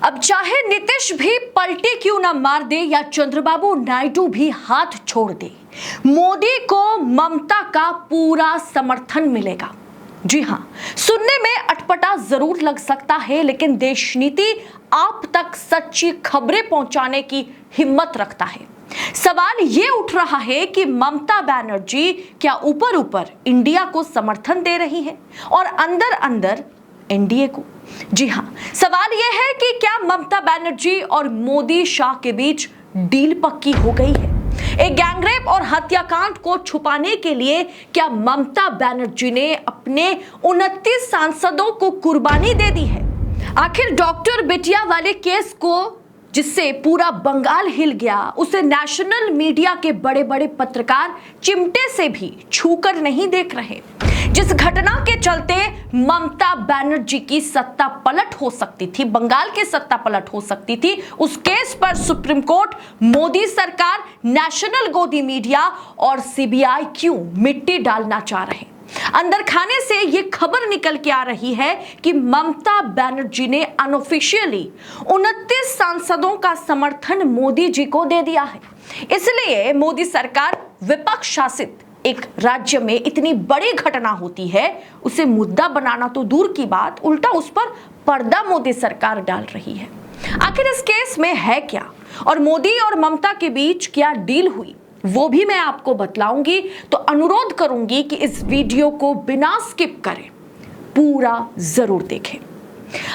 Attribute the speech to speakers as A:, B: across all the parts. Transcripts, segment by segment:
A: अब चाहे नीतीश भी पलटी क्यों ना मार दे या चंद्रबाबू नायडू भी हाथ छोड़ दे, मोदी को ममता का पूरा समर्थन मिलेगा। जी हां, सुनने में अटपटा जरूर लग सकता है, लेकिन देश नीति आप तक सच्ची खबरें पहुंचाने की हिम्मत रखता है। सवाल ये उठ रहा है कि ममता बनर्जी क्या ऊपर ऊपर इंडिया को समर्थन दे रही है और अंदर अंदर एनडीए को। जी हां, सवाल यह है कि क्या ममता बनर्जी और मोदी शाह के बीच डील पक्की हो गई है। एक गैंगरेप और हत्याकांड को छुपाने के लिए क्या ममता बनर्जी ने अपने 29 सांसदों को कुर्बानी दे दी है। आखिर डॉक्टर बिटिया वाले केस को जिससे पूरा बंगाल हिल गया, उसे नेशनल मीडिया के बड़े बड़े पत्रकार चिमटे से भी छूकर नहीं देख रहे। जिस घटना के चलते ममता बनर्जी की सत्ता पलट हो सकती थी, बंगाल की सत्ता पलट हो सकती थी, उस केस पर सुप्रीम कोर्ट, मोदी सरकार, नेशनल गोदी मीडिया और सीबीआई क्यों मिट्टी डालना चाह रहे। अंदर खाने से यह खबर निकल के आ रही है कि ममता बनर्जी ने अनऑफिशियली 29 सांसदों का समर्थन मोदी जी को दे दिया है। इसलिए मोदी सरकार विपक्ष शासित एक राज्य में इतनी बड़ी घटना होती है, उसे मुद्दा बनाना तो दूर की बात, उल्टा उस पर पर्दा मोदी सरकार डाल रही है। आखिर इस केस में है क्या और मोदी और ममता के बीच क्या डील हुई, वो भी मैं आपको बतलाऊंगी। तो अनुरोध करूंगी कि इस वीडियो को बिना स्किप करें पूरा जरूर देखें।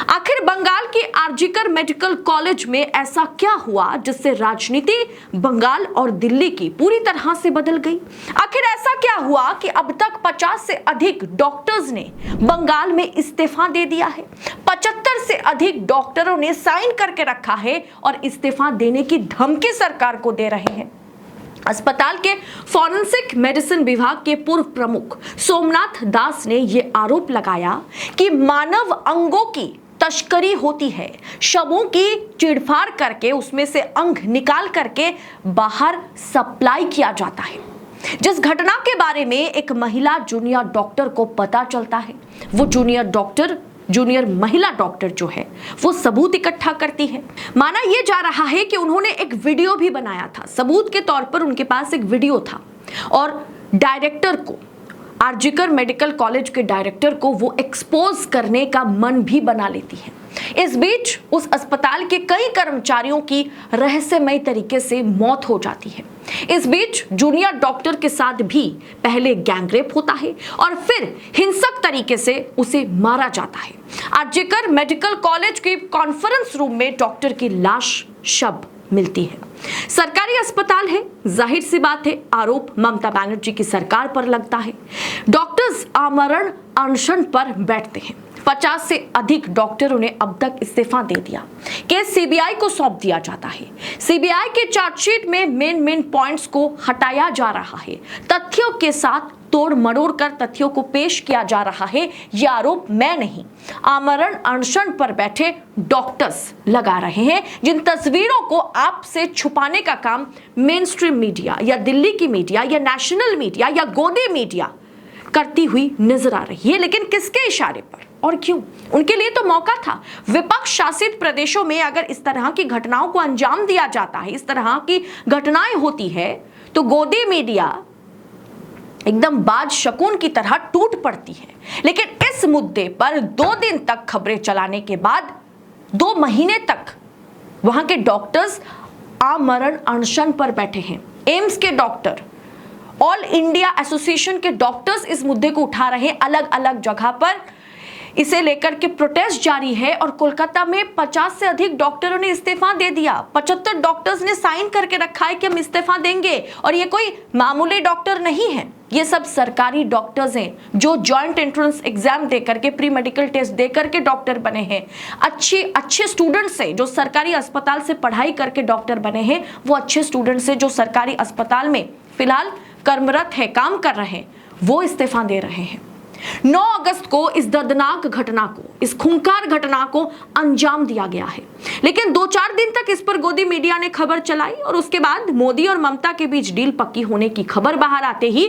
A: आखिर बंगाल की आरजीकर मेडिकल कॉलेज में ऐसा क्या हुआ जिससे राजनीति बंगाल और दिल्ली की पूरी तरह से बदल गई। आखिर ऐसा क्या हुआ कि अब तक 50 से अधिक डॉक्टर्स ने बंगाल में इस्तीफा दे दिया है। 75 से अधिक डॉक्टरों ने साइन करके रखा है और इस्तीफा देने की धमकी सरकार को दे रहे हैं। अस्पताल के फॉरेंसिक मेडिसिन विभाग के पूर्व प्रमुख सोमनाथ दास ने यह आरोप लगाया कि मानव अंगों की तस्करी होती है, शवों की चिड़फाड़ करके उसमें से अंग निकाल करके बाहर सप्लाई किया जाता है। जिस घटना के बारे में एक महिला जूनियर डॉक्टर को पता चलता है, वो जूनियर महिला डॉक्टर जो है वो सबूत इकट्ठा करती है। माना यह जा रहा है कि उन्होंने एक वीडियो भी बनाया था, सबूत के तौर पर उनके पास एक वीडियो था और डायरेक्टर को, आरजीकर मेडिकल कॉलेज के डायरेक्टर को वो एक्सपोज करने का मन भी बना लेती है। इस बीच उस अस्पताल के कई कर्मचारियों की रहस्यमय तरीके से मौत हो जाती है। इस बीच जूनियर डॉक्टर के साथ भी पहले गैंगरेप होता है और फिर हिंसक तरीके से उसे मारा जाता है। आरजीकर मेडिकल कॉलेज के कॉन्फ्रेंस रूम में डॉक्टर की लाश शव मिलती है। सरकारी अस्पताल है, जाहिर सी बात है आरोप ममता बनर्जी की सरकार पर लगता है। डॉक्टर्स आमरण अनशन पर बैठते हैं। 50 से अधिक डॉक्टरों ने अब तक इस्तीफा दे दिया। केस सीबीआई को सौंप दिया जाता है। सीबीआई के चार्जशीट में मेन पॉइंट्स को हटाया जा रहा है। तथ्यों के साथ तोड़ मरोड़ कर तथ्यों को पेश किया जा रहा है। यह आरोप मैं नहीं, आमरण अनशन पर बैठे डॉक्टर्स लगा रहे हैं, जिन तस्वीरों को आपसे छुपाने का काम मेन स्ट्रीम मीडिया या दिल्ली की मीडिया या नेशनल मीडिया या गोदी मीडिया करती हुई नजर आ रही है। लेकिन किसके इशारे पर और क्यों? उनके लिए तो मौका था। विपक्ष शासित प्रदेशों में अगर इस तरह की घटनाओं को अंजाम दिया जाता है, इस तरह की घटनाएं होती है, तो गोदी मीडिया एकदम बाज शकुन की तरह टूट पड़ती है। लेकिन इस मुद्दे पर 2 दिन तक खबरें चलाने के बाद 2 महीने तक वहां के डॉक्टर्स आमरण अनशन पर बैठे हैं। एम्स के डॉक्टर, ऑल इंडिया एसोसिएशन के डॉक्टर्स इस मुद्दे को उठा रहे हैं। अलग अलग जगह पर इसे लेकर के प्रोटेस्ट जारी है और कोलकाता में 50 से अधिक डॉक्टरों ने इस्तीफा दे दिया। 75 डॉक्टर्स ने साइन करके रखा है कि हम इस्तीफा देंगे। और ये कोई मामूली डॉक्टर नहीं है, ये सब सरकारी डॉक्टर्स हैं जो जॉइंट एंट्रेंस एग्जाम देकर के, प्री मेडिकल टेस्ट देकर के डॉक्टर बने हैं। अच्छे स्टूडेंट्स हैं जो सरकारी अस्पताल से पढ़ाई करके डॉक्टर बने हैं। वो अच्छे स्टूडेंट्स हैं जो सरकारी अस्पताल में फिलहाल कर्मरत है, काम कर रहे हैं, वो इस्तीफा दे रहे हैं। 9 अगस्त को इस दर्दनाक घटना को, इस खूंखार घटना को अंजाम दिया गया है। लेकिन 2-4 दिन तक इस पर गोदी मीडिया ने खबर चलाई और उसके बाद मोदी और ममता के बीच डील पक्की होने की खबर बाहर आते ही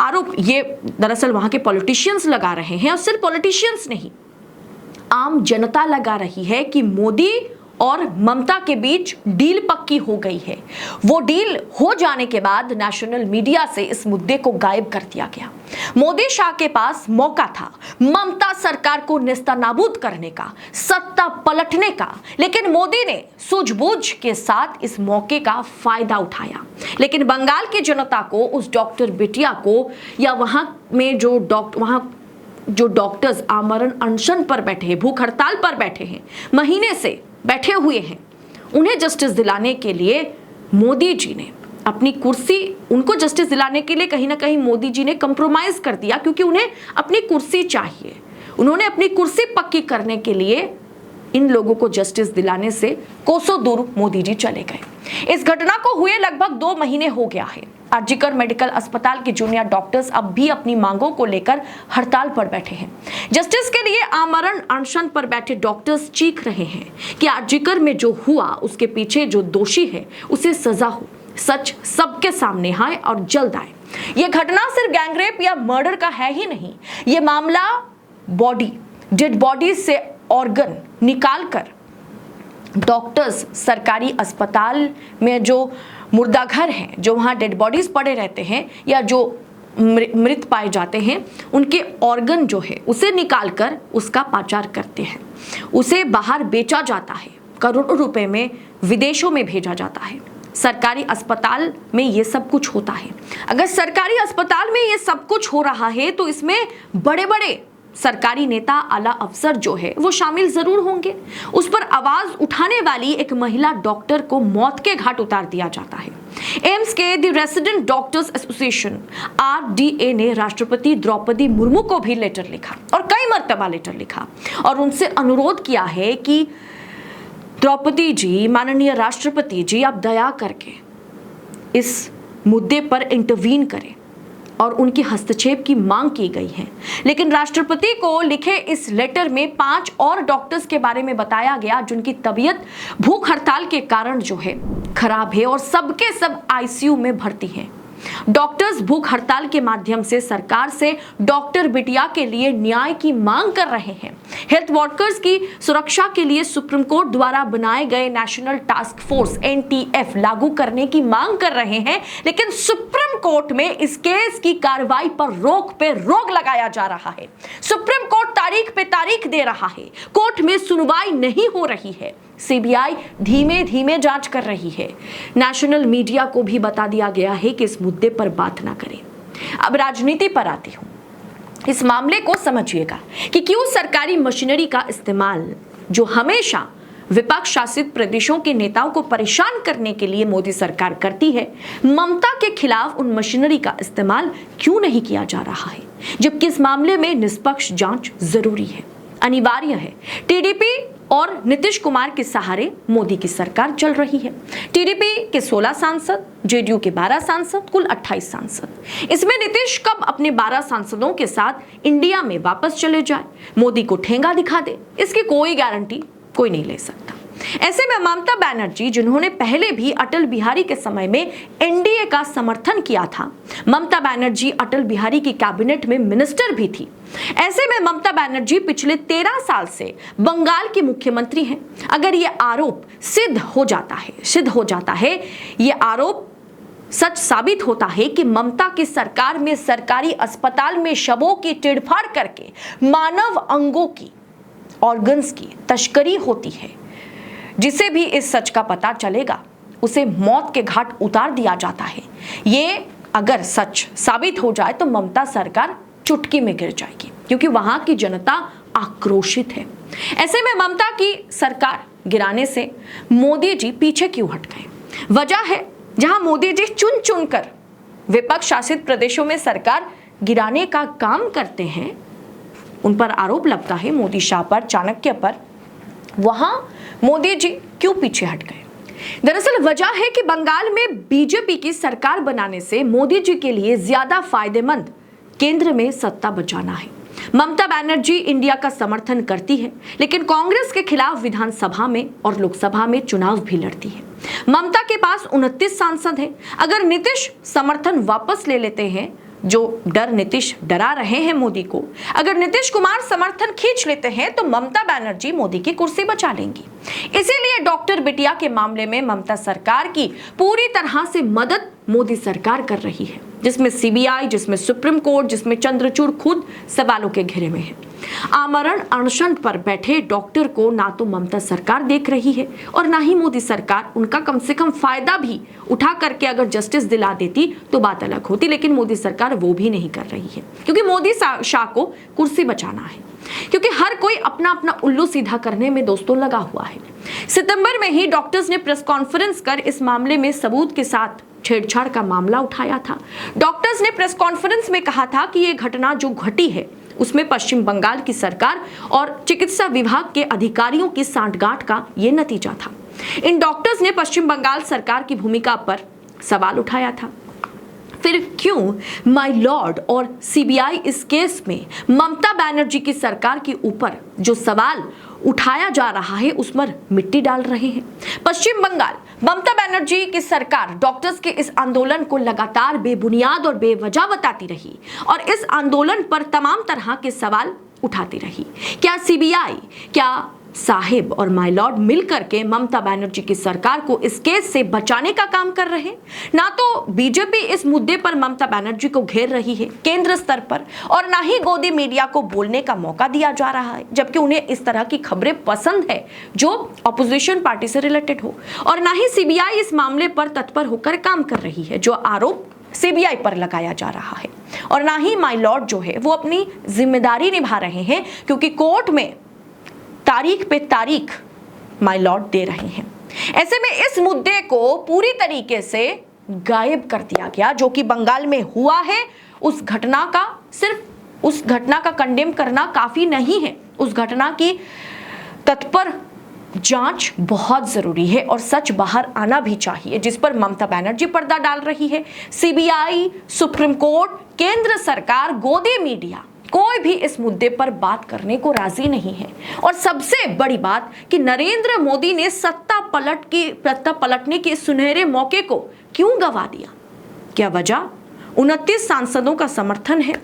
A: आरोप ये दरअसल वहां के पॉलिटिशियंस लगा रहे हैं। और सिर्फ पॉलिटिशियंस नहीं, आम जनता लगा रही है कि मोदी और ममता के बीच डील पक्की हो गई है। वो डील हो जाने के बाद नेशनल मीडिया से इस मुद्दे को गायब कर दिया गया। मोदी शाह के पास मौका था ममता सरकार को नेस्तनाबूद करने का, सत्ता पलटने का, लेकिन मोदी ने सूझबूझ के साथ इस मौके का फायदा उठाया। लेकिन बंगाल की जनता को, उस डॉक्टर बिटिया को, या वहां जो डॉक्टर्स आमरण अनशन पर बैठे हैं, भूख हड़ताल पर बैठे हैं, महीने से बैठे हुए हैं, उन्हें जस्टिस दिलाने के लिए मोदी जी ने अपनी कुर्सी, उनको जस्टिस दिलाने के लिए कहीं ना कहीं मोदी जी ने कंप्रोमाइज कर दिया, क्योंकि उन्हें अपनी कुर्सी चाहिए। उन्होंने अपनी कुर्सी पक्की करने के लिए इन लोगों को जस्टिस दिलाने से कोसों दूर मोदी जी चले गए। इस घटना को हुए लगभग 2 महीने हो गया है। आरजीकर मेडिकल अस्पताल के जूनियर डॉक्टर्स अब भी अपनी मांगों को लेकर हड़ताल पर बैठे हैं। जस्टिस के लिए आमरण अनशन पर बैठे डॉक्टर्स चीख रहे हैं कि आरजीकर में जो हुआ उसके पीछे जो दोषी है उसे सजा हो, सच सबके सामने आए और जल्द आए। यह घटना सिर्फ गैंगरेप या मर्डर का है ही नहीं, यह मामला डेड बॉडी से ऑर्गन निकालकर डॉक्टर्स सरकारी अस्पताल में जो मुर्दाघर हैं, जो वहाँ डेड बॉडीज पड़े रहते हैं या जो मृत पाए जाते हैं, उनके ऑर्गन जो है उसे निकालकर उसका पाचार करते हैं, उसे बाहर बेचा जाता है, करोड़ों रुपए में विदेशों में भेजा जाता है। सरकारी अस्पताल में ये सब कुछ होता है। अगर सरकारी अस्पताल में ये सब कुछ हो रहा है तो इसमें बड़े बड़े सरकारी नेता, आला अफसर जो है वो शामिल जरूर होंगे। उस पर आवाज उठाने वाली एक महिला डॉक्टर को मौत के घाट उतार दिया जाता है। एम्स के the resident doctors association RDA ने राष्ट्रपति द्रौपदी मुर्मू को भी लेटर लिखा और कई मर्तबा लेटर लिखा और उनसे अनुरोध किया है कि द्रौपदी जी, माननीय राष्ट्रपति जी, आप दया करके इस मुद्दे पर इंटरवीन करें और उनके हस्तक्षेप की मांग की गई है। लेकिन राष्ट्रपति को लिखे इस लेटर में 5 और डॉक्टर्स के बारे में बताया गया जिनकी तबीयत भूख हड़ताल के कारण जो है खराब है और सबके सब ICU में भर्ती हैं। डॉक्टर्स भूख हड़ताल के माध्यम से सरकार से डॉक्टर बिटिया के लिए न्याय की मांग कर रहे हैं। हेल्थ वर्कर्स की सुरक्षा के लिए सुप्रीम कोर्ट द्वारा बनाए गए नेशनल टास्क फोर्स NTF लागू करने की मांग कर रहे हैं, लेकिन सुप्रीम कोर्ट में इस केस की कार्रवाई पर रोक लगाया जा रहा है। सुप्रीम कोर्ट तारीख पे तारीख दे रहा है, कोर्ट में सुनवाई नहीं हो रही है। CBI धीमे धीमे जांच कर रही है। नेशनल मीडिया को भी बता दिया गया है कि इस मुद्दे पर बात ना करें। अब राजनीति पर आती हूं। इस मामले को समझिएगा कि क्यों सरकारी मशीनरी का इस्तेमाल, जो हमेशा विपक्ष शासित प्रदेशों के नेताओं को परेशान करने के लिए मोदी सरकार करती है, ममता के खिलाफ उन मशीनरी का इस्तेमाल क्यों नहीं किया जा रहा है, जबकि इस मामले में निष्पक्ष जांच जरूरी है, अनिवार्य है। टीडीपी और नीतीश कुमार के सहारे मोदी की सरकार चल रही है। टीडीपी के 16 सांसद, जेडीयू के 12 सांसद, कुल 28 सांसद। इसमें नीतीश कब अपने 12 सांसदों के साथ इंडिया में वापस चले जाए, मोदी को ठेंगा दिखा दे, इसकी कोई गारंटी कोई नहीं ले सकता। ऐसे में ममता बनर्जी, जिन्होंने पहले भी अटल बिहारी के समय में एनडीए का समर्थन किया था, ममता बनर्जी अटल बिहारी की कैबिनेट में मिनिस्टर भी थी। ऐसे में ममता बनर्जी पिछले 13 साल से बंगाल की मुख्यमंत्री हैं। अगर ये आरोप सिद्ध हो जाता है, ये आरोप सच साबित होता है कि ममता की सरकार में सरकारी अस्पताल में शवों की चिड़फाड़ करके मानव अंगों की, ऑर्गन्स की तस्करी होती है, जिसे भी इस सच का पता चलेगा उसे मौत के घाट उतार दिया जाता है। ये अगर सच साबित हो जाए तो ममता सरकार चुटकी में गिर जाएगी, क्योंकि वहां की जनता आक्रोशित है। ऐसे में ममता की सरकार गिराने से मोदी जी पीछे क्यों हट गए? वजह है, जहां मोदी जी चुन चुनकर विपक्ष शासित प्रदेशों में सरकार गिराने का काम करते हैं, उन पर आरोप लगता है मोदी शाह पर, चाणक्य पर, वहां मोदी जी क्यों पीछे हट गए? दरअसल वजह है कि बंगाल में बीजेपी की सरकार बनाने से मोदी जी के लिए ज्यादा फायदेमंद केंद्र में सत्ता बचाना है। ममता बनर्जी इंडिया का समर्थन करती है, लेकिन कांग्रेस के खिलाफ विधानसभा में और लोकसभा में चुनाव भी लड़ती है। ममता के पास 29 सांसद हैं। अगर नीतीश समर्थन वापस ले लेते हैं जो डर नीतीश डरा रहे हैं मोदी को, अगर नीतीश कुमार समर्थन खींच लेते हैं तो ममता बनर्जी मोदी की कुर्सी बचा लेंगी। इसीलिए डॉक्टर बिटिया के मामले में ममता सरकार की पूरी तरह से मदद मोदी सरकार कर रही है, जिसमें सीबीआई, जिसमें सुप्रीम कोर्ट, जिसमें चंद्रचूड़ खुद सवालों के घेरे में है। आमरण अनशन पर बैठे डॉक्टर को ना तो ममता सरकार देख रही है और ना ही मोदी सरकार। उनका कम से कम फायदा भी उठा करके अगर जस्टिस दिला देती तो बात अलग होती, लेकिन मोदी सरकार वो भी नहीं कर रही है, क्योंकि मोदी शाह को कुर्सी बचाना है, क्योंकि हर कोई अपना अपना उल्लू सीधा करने में दोस्तों लगा हुआ है। सितंबर में ही डॉक्टर्स ने प्रेस कॉन्फ्रेंस कर इस मामले में सबूत के साथ छेड़छाड़ का मामला उठाया था। डॉक्टर्स ने प्रेस कॉन्फ्रेंस में कहा था कि ये घटना जो घटी है उसमें पश्चिम बंगाल की सरकार और चिकित्सा विभाग के अधिकारियों की सांठगांठ का ये नतीजा था। इन डॉक्टर्स ने पश्चिम बंगाल सरकार की भूमिका पर सवाल उठाया था। फिर क्यों माय लॉर्ड और सीबीआई इस केस में ममता बनर्जी की सरकार के ऊपर जो सवाल उठाया जा रहा है उस पर मिट्टी डाल रहे हैं? पश्चिम बंगाल ममता बनर्जी की सरकार डॉक्टर्स के इस आंदोलन को लगातार बेबुनियाद और बेवजह बताती रही और इस आंदोलन पर तमाम तरह के सवाल उठाती रही। क्या सीबीआई, क्या साहिब और माय लॉर्ड मिलकर के ममता बनर्जी की सरकार को इस केस से बचाने का काम कर रहे हैं? ना तो बीजेपी इस मुद्दे पर ममता बनर्जी को घेर रही है केंद्र स्तर पर, और ना ही गोदी मीडिया को बोलने का मौका दिया जा रहा है, जबकि उन्हें इस तरह की खबरें पसंद है जो ऑपोजिशन पार्टी से रिलेटेड हो, और ना ही सीबीआई इस मामले पर तत्पर होकर काम कर रही है जो आरोप सीबीआई पर लगाया जा रहा है, और ना ही माय लॉर्ड जो है वो अपनी जिम्मेदारी निभा रहे हैं, क्योंकि कोर्ट में तारीख पे तारीख माय लॉर्ड दे रहे हैं। ऐसे में इस मुद्दे को पूरी तरीके से गायब कर दिया गया जो कि बंगाल में हुआ है। उस घटना का सिर्फ उस घटना का कंडेम करना काफी नहीं है, उस घटना की तत्पर जांच बहुत जरूरी है और सच बाहर आना भी चाहिए, जिस पर ममता बनर्जी पर्दा डाल रही है। सीबीआई, सुप्रीम कोर्ट, केंद्र सरकार, गोदी मीडिया, कोई भी इस मुद्दे पर बात करने को राजी नहीं है। और सबसे बड़ी बात कि नरेंद्र मोदी ने सत्ता पलटने के सुनहरे मौके को क्यों गवा दिया? क्या वजह? 29 सांसदों का समर्थन है,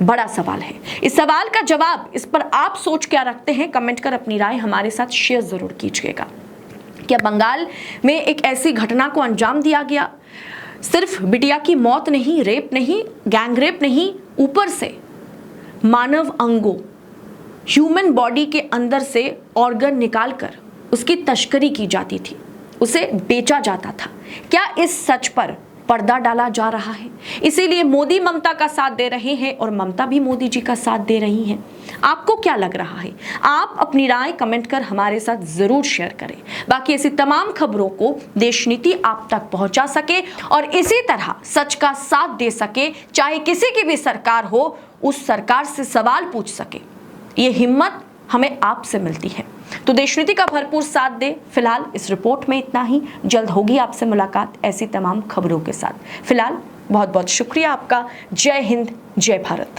A: बड़ा सवाल है। इस सवाल का जवाब, इस पर आप सोच क्या रखते हैं? कमेंट कर अपनी राय हमारे साथ शेयर जरूर कीजिएगा। क्या बंगाल में एक ऐसी घटना को अंजाम दिया गया? सिर्फ बिटिया की मौत नहीं, रेप नहीं, गैंगरेप नहीं, ऊपर से मानव अंगों, ह्यूमन बॉडी के अंदर से ऑर्गन निकालकर उसकी तस्करी की जाती थी, उसे बेचा जाता था। क्या इस सच पर पर्दा डाला जा रहा है? इसीलिए मोदी ममता का साथ दे रहे हैं और ममता भी मोदी जी का साथ दे रही हैं। आपको क्या लग रहा है? आप अपनी राय कमेंट कर हमारे साथ जरूर शेयर करें। बाकी ऐसी तमाम खबरों को देश नीति आप तक पहुंचा सके और इसी तरह सच का साथ दे सके, चाहे किसी की भी सरकार हो, उस सरकार से सवाल पूछ सके, ये हिम्मत हमें आपसे मिलती है। तो देशनीति का भरपूर साथ दे। फिलहाल इस रिपोर्ट में इतना ही। जल्द होगी आपसे मुलाकात ऐसी तमाम खबरों के साथ। फिलहाल बहुत बहुत शुक्रिया आपका। जय हिंद, जय भारत।